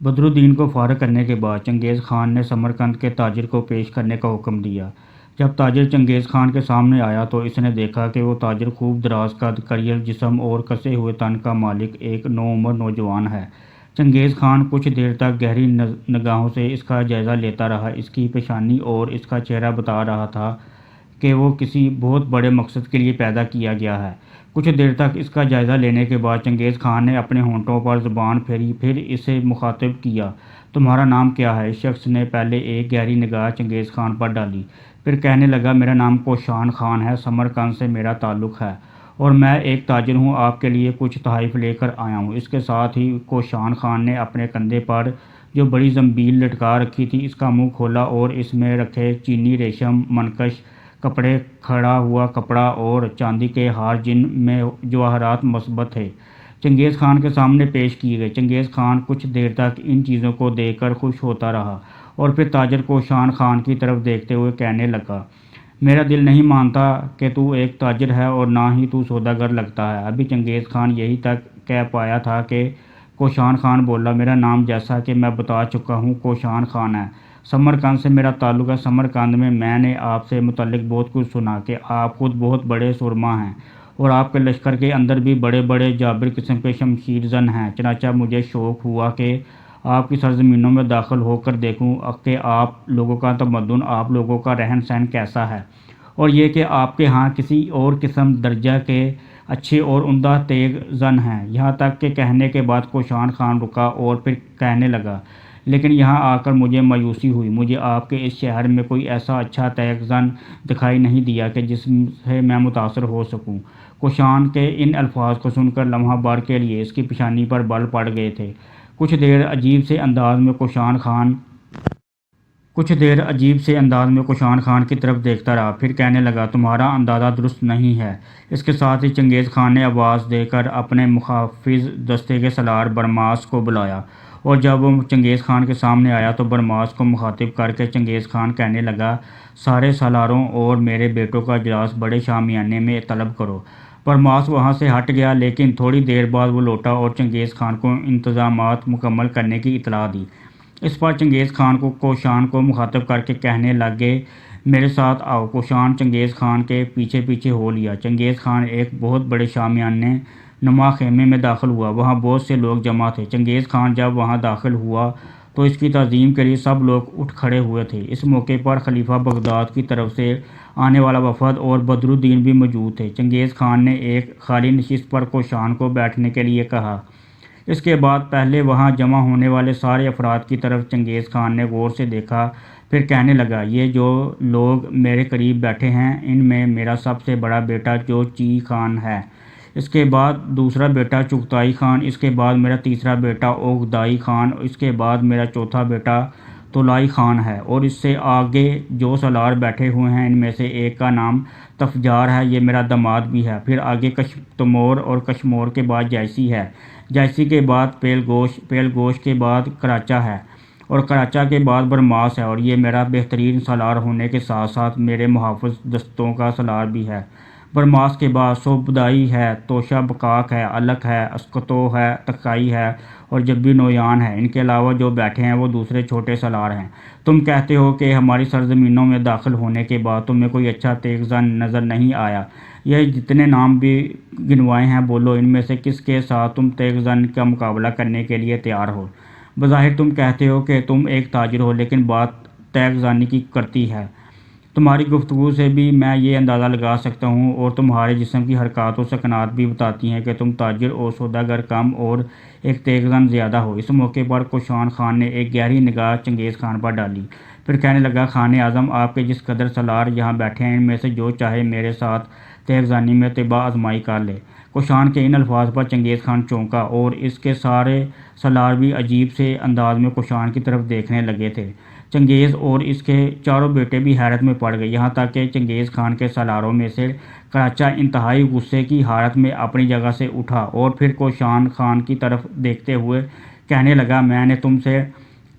بدرالدین کو فارغ کرنے کے بعد چنگیز خان نے سمرقند کے تاجر کو پیش کرنے کا حکم دیا۔ جب تاجر چنگیز خان کے سامنے آیا تو اس نے دیکھا کہ وہ تاجر خوب دراز قد، کریل جسم اور کسے ہوئے تن کا مالک ایک نوعمر نوجوان ہے۔ چنگیز خان کچھ دیر تک گہری نگاہوں سے اس کا جائزہ لیتا رہا۔ اس کی پیشانی اور اس کا چہرہ بتا رہا تھا کہ وہ کسی بہت بڑے مقصد کے لیے پیدا کیا گیا ہے۔ کچھ دیر تک اس کا جائزہ لینے کے بعد چنگیز خان نے اپنے ہونٹوں پر زبان پھیری، پھر اسے مخاطب کیا، تمہارا نام کیا ہے؟ اس شخص نے پہلے ایک گہری نگاہ چنگیز خان پر ڈالی، پھر کہنے لگا، میرا نام کوشان خان ہے، سمرقند سے میرا تعلق ہے اور میں ایک تاجر ہوں، آپ کے لیے کچھ تحائف لے کر آیا ہوں۔ اس کے ساتھ ہی کوشان خان نے اپنے کندھے پر جو بڑی زنبیل لٹکا رکھی تھی اس کا منہ کھولا اور اس میں رکھے چینی، ریشم، منقش کپڑے، کھڑا ہوا کپڑا اور چاندی کے ہار جن میں جواہرات مثبت تھے، چنگیز خان کے سامنے پیش کیے گئے۔ چنگیز خان کچھ دیر تک ان چیزوں کو دیکھ کر خوش ہوتا رہا اور پھر تاجر کوشان خان کی طرف دیکھتے ہوئے کہنے لگا، میرا دل نہیں مانتا کہ تو ایک تاجر ہے اور نہ ہی تو سوداگر لگتا ہے۔ ابھی چنگیز خان یہی تک کہہ پایا تھا کہ کوشان خان بولا، میرا نام جیسا کہ میں بتا چکا ہوں کوشان خان ہے، سمرقند سے میرا تعلق ہے۔ سمرقند میں نے آپ سے متعلق بہت کچھ سنا کہ آپ خود بہت بڑے سرما ہیں اور آپ کے لشکر کے اندر بھی بڑے بڑے جابر قسم کے شمشیر زن ہیں۔ چنانچہ مجھے شوق ہوا کہ آپ کی سرزمینوں میں داخل ہو کر دیکھوں کہ آپ لوگوں کا تمدن، آپ لوگوں کا رہن سہن کیسا ہے، اور یہ کہ آپ کے ہاں کسی اور قسم درجہ کے اچھے اور عمدہ تیغ زن ہیں۔ یہاں تک کہ کہنے کے بعد کوشان خان رکا اور پھر کہنے لگا، لیکن یہاں آ کر مجھے مایوسی ہوئی، مجھے آپ کے اس شہر میں کوئی ایسا اچھا تیغ زن دکھائی نہیں دیا کہ جس سے میں متاثر ہو سکوں۔ کوشان کے ان الفاظ کو سن کر لمحہ بھر کے لیے اس کی پیشانی پر بل پڑ گئے تھے۔ کچھ دیر عجیب سے انداز میں کوشان خان کی طرف دیکھتا رہا، پھر کہنے لگا، تمہارا اندازہ درست نہیں ہے۔ اس کے ساتھ ہی چنگیز خان نے آواز دے کر اپنے محافظ دستے کے سالار برماس کو بلایا اور جب وہ چنگیز خان کے سامنے آیا تو برماس کو مخاطب کر کے چنگیز خان کہنے لگا، سارے سالاروں اور میرے بیٹوں کا اجلاس بڑے شامیانے میں طلب کرو۔ برماس وہاں سے ہٹ گیا، لیکن تھوڑی دیر بعد وہ لوٹا اور چنگیز خان کو انتظامات مکمل کرنے کی اطلاع دی۔ اس پر چنگیز خان کو کوشان کو مخاطب کر کے کہنے لگے، میرے ساتھ آؤ۔ کوشان چنگیز خان کے پیچھے پیچھے ہو لیا۔ چنگیز خان ایک بہت بڑے شامیانے نما خیمے میں داخل ہوا، وہاں بہت سے لوگ جمع تھے۔ چنگیز خان جب وہاں داخل ہوا تو اس کی تعظیم کے لیے سب لوگ اٹھ کھڑے ہوئے تھے۔ اس موقع پر خلیفہ بغداد کی طرف سے آنے والا وفد اور بدرالدین بھی موجود تھے۔ چنگیز خان نے ایک خالی نشست پر کوشان کو بیٹھنے کے لیے کہا۔ اس کے بعد پہلے وہاں جمع ہونے والے سارے افراد کی طرف چنگیز خان نے غور سے دیکھا، پھر کہنے لگا، یہ جو لوگ میرے قریب بیٹھے ہیں ان میں میرا سب سے بڑا بیٹا چوچی خان ہے، اس کے بعد دوسرا بیٹا چغتائی خان، اس کے بعد میرا تیسرا بیٹا اوغدائی خان، اس کے بعد میرا چوتھا بیٹا طولائی خان ہے، اور اس سے آگے جو سالار بیٹھے ہوئے ہیں ان میں سے ایک کا نام تفجار ہے، یہ میرا داماد بھی ہے۔ پھر آگے کشتمور اور کشمور کے بعد جائسی ہے، جائسی کے بعد پیلگوش کے بعد کراچا ہے اور کراچا کے بعد برماس ہے، اور یہ میرا بہترین سالار ہونے کے ساتھ ساتھ میرے محافظ دستوں کا سالار بھی ہے۔ برماس کے بعد صوبدائی ہے، توشہ بکاک ہے، الک ہے، اسکتو ہے، تکائی ہے اور جبی نویان ہے۔ ان کے علاوہ جو بیٹھے ہیں وہ دوسرے چھوٹے سالار ہیں۔ تم کہتے ہو کہ ہماری سرزمینوں میں داخل ہونے کے بعد تمہیں کوئی اچھا تیغ زن نظر نہیں آیا، یہ جتنے نام بھی گنوائے ہیں بولو، ان میں سے کس کے ساتھ تم تیغ زن کا مقابلہ کرنے کے لیے تیار ہو؟ بظاہر تم کہتے ہو کہ تم ایک تاجر ہو، لیکن بات تیغ زنی کی کرتی ہے۔ تمہاری گفتگو سے بھی میں یہ اندازہ لگا سکتا ہوں اور تمہارے جسم کی حرکات و سکنات بھی بتاتی ہیں کہ تم تاجر اور سوداگر کم اور ایک تیغ زن زیادہ ہو۔ اس موقع پر کوشان خان نے ایک گہری نگاہ چنگیز خان پر ڈالی، پھر کہنے لگا، خان اعظم، آپ کے جس قدر سالار یہاں بیٹھے ہیں ان میں سے جو چاہے میرے ساتھ تیغ زنی میں طب آزمائی کر لے۔ کوشان کے ان الفاظ پر چنگیز خان چونکا اور اس کے سارے سالار بھی عجیب سے انداز میں کوشان کی طرف دیکھنے لگے تھے۔ چنگیز اور اس کے چاروں بیٹے بھی حیرت میں پڑ گئے، یہاں تک کہ چنگیز خان کے سالاروں میں سے کراچا انتہائی غصے کی حالت میں اپنی جگہ سے اٹھا اور پھر کوشان خان کی طرف دیکھتے ہوئے کہنے لگا، میں نے تم سے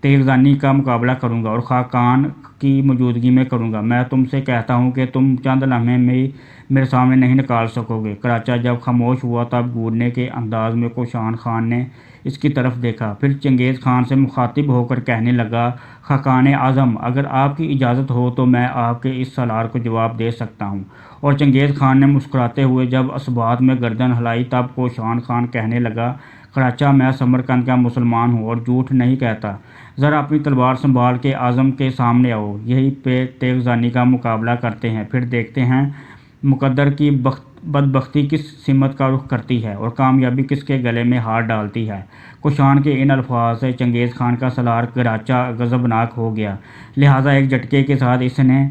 تیغ زنی کا مقابلہ کروں گا اور خاقان کی موجودگی میں کروں گا۔ میں تم سے کہتا ہوں کہ تم چند لمحے میں میرے سامنے نہیں نکال سکو گے۔ کراچا جب خاموش ہوا تب گورنے کے انداز میں کوشان خان نے اس کی طرف دیکھا، پھر چنگیز خان سے مخاطب ہو کر کہنے لگا، خاقان اعظم، اگر آپ کی اجازت ہو تو میں آپ کے اس سالار کو جواب دے سکتا ہوں۔ اور چنگیز خان نے مسکراتے ہوئے جب اس بات میں گردن ہلائی تب کوشان خان کہنے لگا، قراچہ، میں سمرقند کا مسلمان ہوں اور جھوٹ نہیں کہتا، ذرا اپنی تلوار سنبھال کے اعظم کے سامنے آؤ، یہی پہ تیغ زنی کا مقابلہ کرتے ہیں، پھر دیکھتے ہیں مقدر کی بدبختی کس سمت کا رخ کرتی ہے اور کامیابی کس کے گلے میں ہار ڈالتی ہے۔ کوشان کے ان الفاظ سے چنگیز خان کا سالار قراچہ غضبناک ہو گیا، لہٰذا ایک جھٹکے کے ساتھ اس نے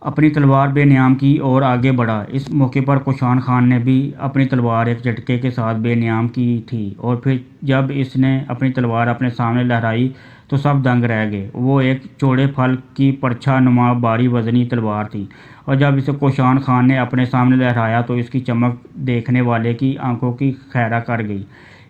اپنی تلوار بے نیام کی اور آگے بڑھا۔ اس موقع پر کوشان خان نے بھی اپنی تلوار ایک جھٹکے کے ساتھ بے نیام کی تھی اور پھر جب اس نے اپنی تلوار اپنے سامنے لہرائی تو سب دنگ رہ گئے۔ وہ ایک چوڑے پھل کی پرچھا نما بھاری وزنی تلوار تھی اور جب اسے کوشان خان نے اپنے سامنے لہرایا تو اس کی چمک دیکھنے والے کی آنکھوں کی خیرہ کر گئی۔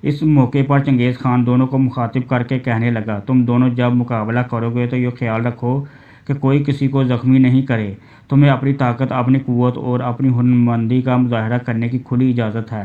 اس موقع پر چنگیز خان دونوں کو مخاطب کر کے کہنے لگا، تم دونوں جب مقابلہ کرو گے تو یہ خیال رکھو کہ کوئی کسی کو زخمی نہیں کرے، تمہیں اپنی طاقت، اپنی قوت اور اپنی ہنرمندی کا مظاہرہ کرنے کی کھلی اجازت ہے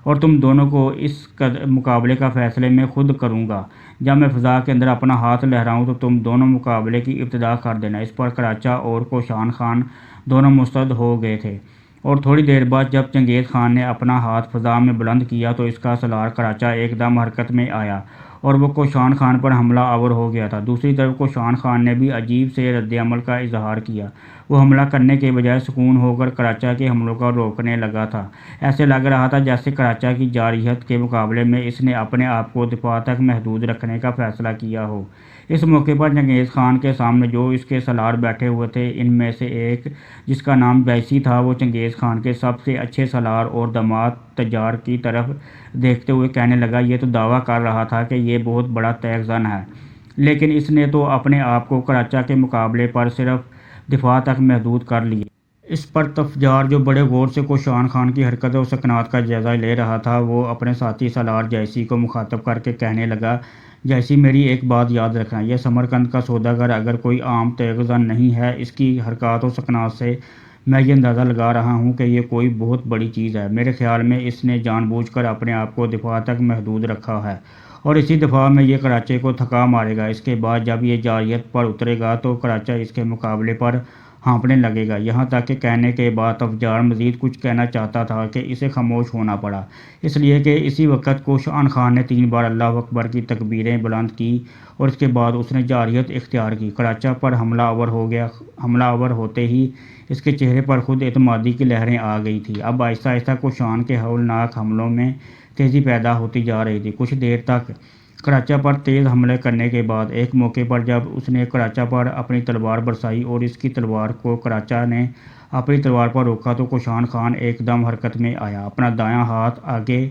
اور تم دونوں کو اس مقابلے کا فیصلے میں خود کروں گا۔ جب میں فضا کے اندر اپنا ہاتھ لہراؤں تو تم دونوں مقابلے کی ابتدا کر دینا۔ اس پر قراچہ اور کوشان خان دونوں مستعد ہو گئے تھے اور تھوڑی دیر بعد جب چنگیز خان نے اپنا ہاتھ فضا میں بلند کیا تو اس کا سالار قراچہ ایک دم حرکت میں آیا اور وہ کوشان خان پر حملہ آور ہو گیا تھا۔ دوسری طرف کوشان خان نے بھی عجیب سے رد عمل کا اظہار کیا، وہ حملہ کرنے کے بجائے سکون ہو کر قراچہ کے حملوں کو روکنے لگا تھا۔ ایسے لگ رہا تھا جیسے قراچہ کی جارحیت کے مقابلے میں اس نے اپنے آپ کو دفاع تک محدود رکھنے کا فیصلہ کیا ہو۔ اس موقع پر چنگیز خان کے سامنے جو اس کے سالار بیٹھے ہوئے تھے، ان میں سے ایک جس کا نام جائسی تھا، وہ چنگیز خان کے سب سے اچھے سالار اور داماد تجار کی طرف دیکھتے ہوئے کہنے لگا، یہ تو دعویٰ کر رہا تھا کہ یہ بہت بڑا تیغ زن ہے، لیکن اس نے تو اپنے آپ کو قراچہ کے مقابلے پر صرف دفاع تک محدود کر لیا۔ اس پر تفجار جو بڑے غور سے کوشان خان کی حرکت و سکنات کا جائزہ لے رہا تھا، وہ اپنے ساتھی سالار جائسی کو مخاطب کر کے کہنے لگا، جائسی، میری ایک بات یاد رکھنا، یہ سمرقند کا سوداگر اگر کوئی عام تیغ زن نہیں ہے، اس کی حرکات و سکنات سے میں یہ اندازہ لگا رہا ہوں کہ یہ کوئی بہت بڑی چیز ہے۔ میرے خیال میں اس نے جان بوجھ کر اپنے آپ کو دفاع تک محدود رکھا ہے اور اسی دفاع میں یہ قراچے کو تھکا مارے گا۔ اس کے بعد جب یہ جارحیت پر اترے گا تو قراچہ اس کے مقابلے پر ہانپنے لگے گا۔ یہاں تک کہ کہنے کے بعد تفجار مزید کچھ کہنا چاہتا تھا کہ اسے خاموش ہونا پڑا، اس لیے کہ اسی وقت کوشان خان نے 3 بار اللہ اکبر کی تکبیریں بلند کی اور اس کے بعد اس نے جارحیت اختیار کی۔ قراچہ پر حملہ آور ہو گیا۔ حملہ آور ہوتے ہی اس کے چہرے پر خود اعتمادی کی لہریں آ گئی تھیں۔ اب آہستہ آہستہ کوشان کے ہولناک حملوں میں تیزی پیدا ہوتی جا رہی تھی۔ کچھ دیر تک قراچہ پر تیز حملے کرنے کے بعد ایک موقع پر جب اس نے قراچہ پر اپنی تلوار برسائی اور اس کی تلوار کو قراچہ نے اپنی تلوار پر روکا تو کوشان خان ایک دم حرکت میں آیا۔ اپنا دایاں ہاتھ آگے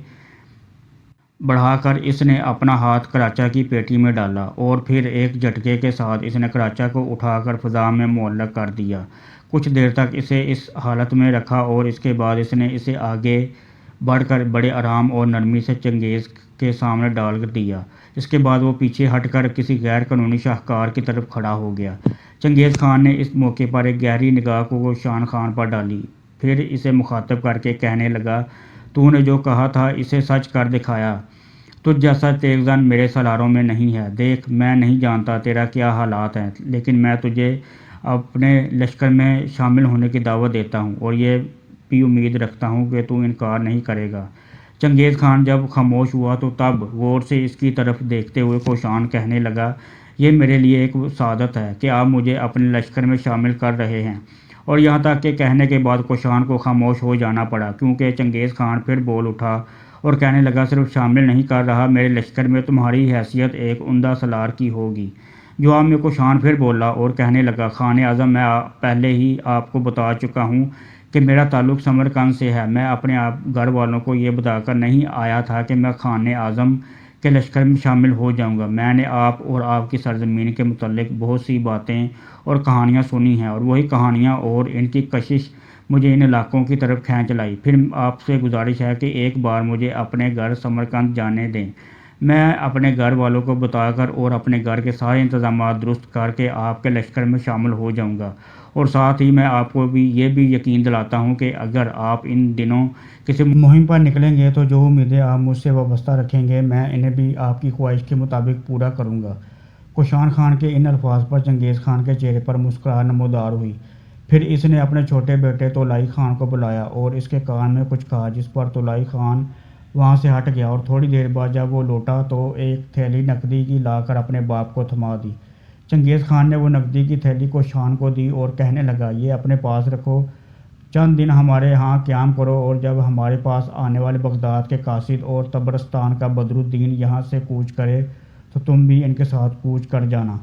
بڑھا کر اس نے اپنا ہاتھ قراچہ کی پیٹھی میں ڈالا اور پھر ایک جھٹکے کے ساتھ اس نے قراچہ کو اٹھا کر فضا میں معلق کر دیا۔ کچھ دیر تک اسے اس حالت میں رکھا اور اس کے بعد اس نے اسے آگے بڑھ کر بڑے آرام اور نرمی سے چنگیز کے سامنے ڈال دیا۔ اس کے بعد وہ پیچھے ہٹ کر کسی غیر قانونی شاہکار کی طرف کھڑا ہو گیا۔ چنگیز خان نے اس موقع پر ایک گہری نگاہ کوشان خان پر ڈالی، پھر اسے مخاطب کر کے کہنے لگا، تو نے جو کہا تھا اسے سچ کر دکھایا، تجھ جیسا تیغ زن میرے سالاروں میں نہیں ہے۔ دیکھ، میں نہیں جانتا تیرا کیا حالات ہیں، لیکن میں تجھے اپنے لشکر میں شامل ہونے کی دعوت دیتا ہوں اور یہ بھی امید رکھتا ہوں کہ تو انکار نہیں کرے گا۔ چنگیز خان جب خاموش ہوا تو تب غور سے اس کی طرف دیکھتے ہوئے کوشان کہنے لگا، یہ میرے لیے ایک سعادت ہے کہ آپ مجھے اپنے لشکر میں شامل کر رہے ہیں۔ اور یہاں تک کہ کہنے کے بعد کوشان کو خاموش ہو جانا پڑا، کیونکہ چنگیز خان پھر بول اٹھا اور کہنے لگا، صرف شامل نہیں کر رہا، میرے لشکر میں تمہاری حیثیت ایک عمدہ سالار کی ہوگی۔ جواب میں کوشان پھر بولا اور کہنے لگا، خان اعظم، میں پہلے ہی آپ کو بتا چکا ہوں کہ میرا تعلق سمرقند سے ہے۔ میں اپنے گھر والوں کو یہ بتا کر نہیں آیا تھا کہ میں خان اعظم کے لشکر میں شامل ہو جاؤں گا۔ میں نے آپ اور آپ کی سرزمین کے متعلق بہت سی باتیں اور کہانیاں سنی ہیں اور وہی کہانیاں اور ان کی کشش مجھے ان علاقوں کی طرف کھینچ لائی۔ پھر آپ سے گزارش ہے کہ ایک بار مجھے اپنے گھر سمرقند جانے دیں۔ میں اپنے گھر والوں کو بتا کر اور اپنے گھر کے سارے انتظامات درست کر کے آپ کے لشکر میں شامل ہو جاؤں گا اور ساتھ ہی میں آپ کو بھی یہ بھی یقین دلاتا ہوں کہ اگر آپ ان دنوں کسی مہم پر نکلیں گے تو جو امیدیں آپ مجھ سے وابستہ رکھیں گے میں انہیں بھی آپ کی خواہش کے مطابق پورا کروں گا۔ کوشان خان کے ان الفاظ پر چنگیز خان کے چہرے پر مسکراہٹ نمودار ہوئی۔ پھر اس نے اپنے چھوٹے بیٹے تولائی خان کو بلایا اور اس کے کان میں کچھ کہا، جس پر تولائی خان وہاں سے ہٹ گیا اور تھوڑی دیر بعد جب وہ لوٹا تو ایک تھیلی نقدی کی لا کر اپنے باپ کو تھما دی۔ چنگیز خان نے وہ نقدی کی تھیلی کوشان کو دی اور کہنے لگا، یہ اپنے پاس رکھو، چند دن ہمارے ہاں قیام کرو اور جب ہمارے پاس آنے والے بغداد کے قاصد اور طبرستان کا بدر الدین یہاں سے کوچ کرے تو تم بھی ان کے ساتھ کوچ کر جانا۔